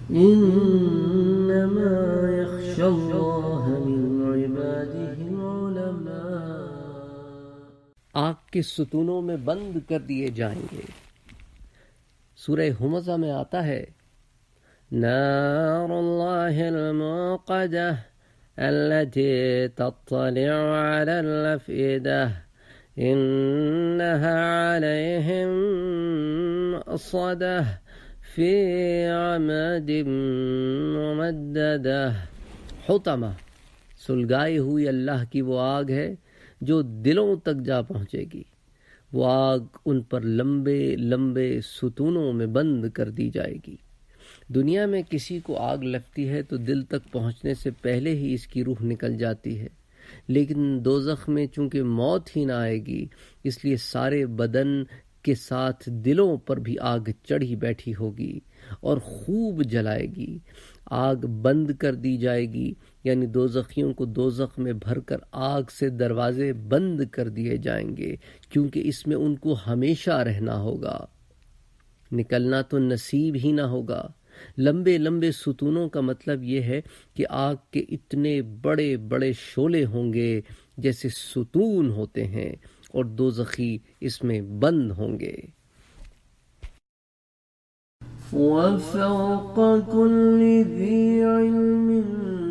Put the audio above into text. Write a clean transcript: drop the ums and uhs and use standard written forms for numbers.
انما يخشى الله من عباده العلماء. آگ کے ستونوں میں بند کر دیے جائیں گے. سورہ ہمزہ میں آتا ہے نار اللہ الموقدہ التي تطلع على الافئدہ انها عليهم مؤصدہ فی عمد ممددہ. حطمہ سلگائی ہوئی اللہ کی وہ آگ ہے جو دلوں تک جا پہنچے گی. وہ آگ ان پر لمبے لمبے ستونوں میں بند کر دی جائے گی. دنیا میں کسی کو آگ لگتی ہے تو دل تک پہنچنے سے پہلے ہی اس کی روح نکل جاتی ہے، لیکن دوزخ میں چونکہ موت ہی نہ آئے گی اس لیے سارے بدن کے ساتھ دلوں پر بھی آگ چڑھی بیٹھی ہوگی اور خوب جلائے گی. آگ بند کر دی جائے گی یعنی دوزخیوں کو دوزخ میں بھر کر آگ سے دروازے بند کر دیے جائیں گے کیونکہ اس میں ان کو ہمیشہ رہنا ہوگا، نکلنا تو نصیب ہی نہ ہوگا. لمبے لمبے ستونوں کا مطلب یہ ہے کہ آگ کے اتنے بڑے بڑے شعلے ہوں گے جیسے ستون ہوتے ہیں اور دوزخی اس میں بند ہوں گے. وفوق كل ذي علم